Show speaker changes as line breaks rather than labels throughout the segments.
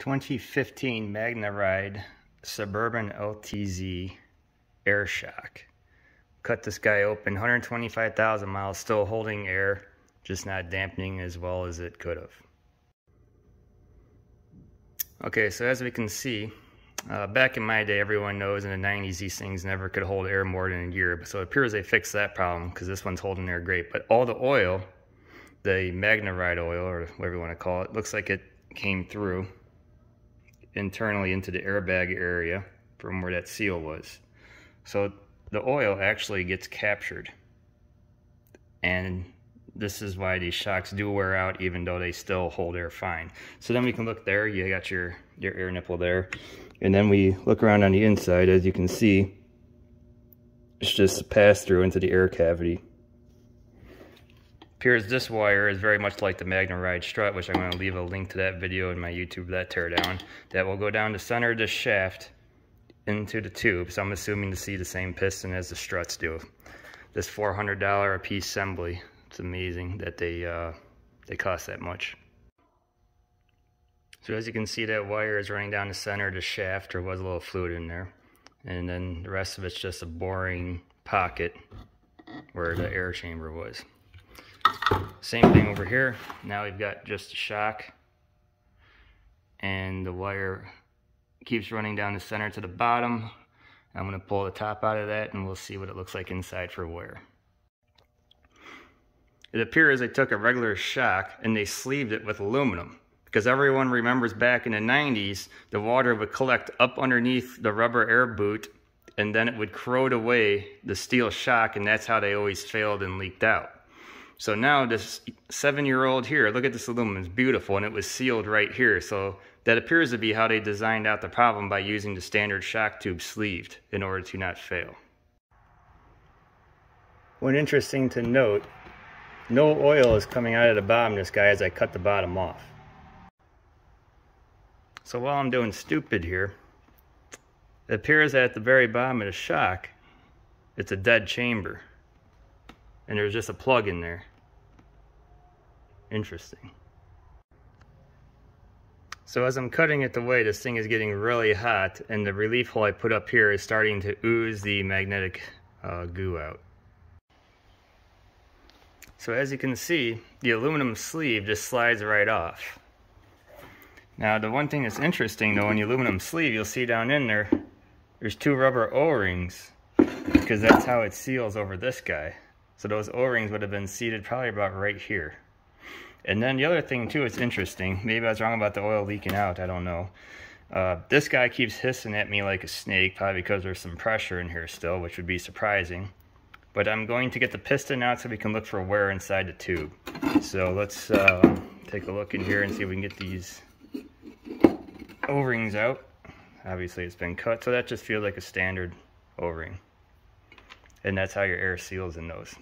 2015 Magneride Suburban LTZ air shock. Cut this guy open, 125,000 miles, still holding air, just not dampening as well as it could have. Okay, so as we can see, back in my day, everyone knows in the 90s these things never could hold air more than a year. So it appears they fixed that problem because this one's holding air great. But all the oil, the Magneride oil, or whatever you want to call it, looks like it came through internally into the airbag area from where that seal was. So the oil actually gets captured, and this is why these shocks do wear out even though they still hold air fine. So then we can look there, you got your air nipple there, and then we look around on the inside. As you can see, it's just a pass through into the air cavity. Appears this wire is very much like the Magneride strut, which I'm going to leave a link to that video in my YouTube, that teardown, that will go down the center of the shaft into the tube. So I'm assuming to see the same piston as the struts do. This $400 a piece assembly, it's amazing that they cost that much. So as you can see, that wire is running down the center of the shaft. There was a little fluid in there, and then the rest of it's just a boring pocket where the air chamber was. Same thing over here. Now we've got just a shock, and the wire keeps running down the center to the bottom. I'm going to pull the top out of that, and we'll see what it looks like inside for wear. It appears they took a regular shock and they sleeved it with aluminum, because everyone remembers back in the 90s the water would collect up underneath the rubber air boot, and then it would corrode away the steel shock, and that's how they always failed and leaked out. So now this 7-year-old here, look at this aluminum, it's beautiful, and it was sealed right here. So that appears to be how they designed out the problem, by using the standard shock tube sleeved in order to not fail. One interesting to note, no oil is coming out of the bottom of this guy as I cut the bottom off. So while I'm doing stupid here, it appears that at the very bottom of the shock, it's a dead chamber. And there's just a plug in there. Interesting. So as I'm cutting it away, this thing is getting really hot, and the relief hole I put up here is starting to ooze the magnetic goo out. So as you can see, the aluminum sleeve just slides right off. Now the one thing that's interesting though, in the aluminum sleeve, you'll see down in there, there's 2 rubber O-rings, because that's how it seals over this guy. So those O-rings would have been seated probably about right here. And then the other thing too, it's interesting, maybe I was wrong about the oil leaking out, I don't know. This guy keeps hissing at me like a snake, probably because there's some pressure in here still, which would be surprising. But I'm going to get the piston out so we can look for wear inside the tube. So let's take a look in here and see if we can get these O-rings out. Obviously it's been cut, so that just feels like a standard O-ring. And that's how your air seals in those.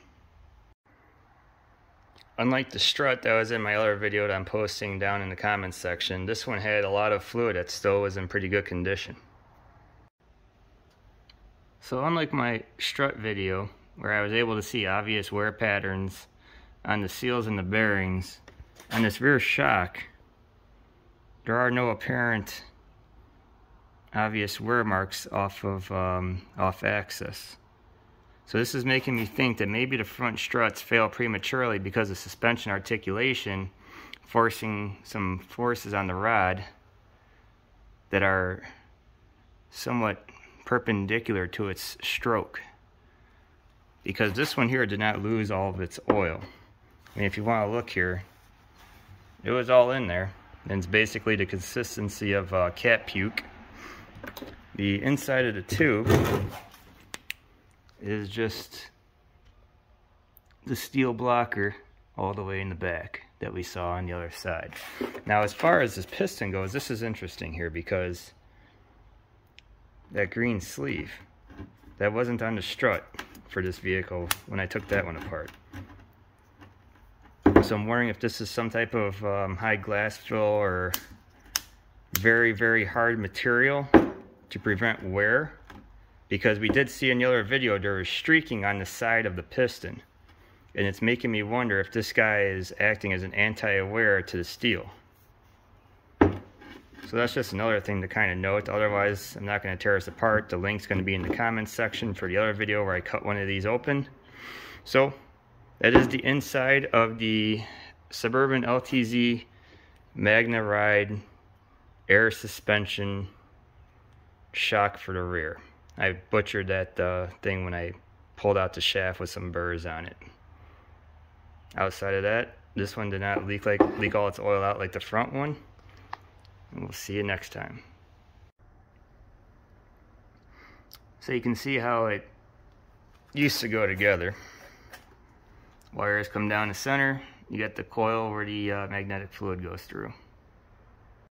Unlike the strut that was in my other video that I'm posting down in the comments section, this one had a lot of fluid that still was in pretty good condition. So unlike my strut video, where I was able to see obvious wear patterns on the seals and the bearings, on this rear shock, there are no apparent obvious wear marks off axis. So this is making me think that maybe the front struts fail prematurely because of suspension articulation, forcing some forces on the rod that are somewhat perpendicular to its stroke. Because this one here did not lose all of its oil. I mean, if you want to look here, it was all in there. And it's basically the consistency of cat puke. The inside of the tube is just the steel blocker all the way in the back that we saw on the other side. Now as far as this piston goes, this is interesting here, because that green sleeve, that wasn't on the strut for this vehicle when I took that one apart. So I'm wondering if this is some type of high glass fill or very, very hard material to prevent wear. Because we did see in the other video there was streaking on the side of the piston, and it's making me wonder if this guy is acting as an anti-wear to the steel. So that's just another thing to kind of note. Otherwise, I'm not going to tear this apart. The link's going to be in the comments section for the other video where I cut one of these open. So that is the inside of the Suburban LTZ Magneride air suspension shock for the rear. I butchered that thing when I pulled out the shaft with some burrs on it. Outside of that, this one did not leak all its oil out like the front one. And we'll see you next time. So you can see how it used to go together. Wires come down the center. You got the coil where the magnetic fluid goes through.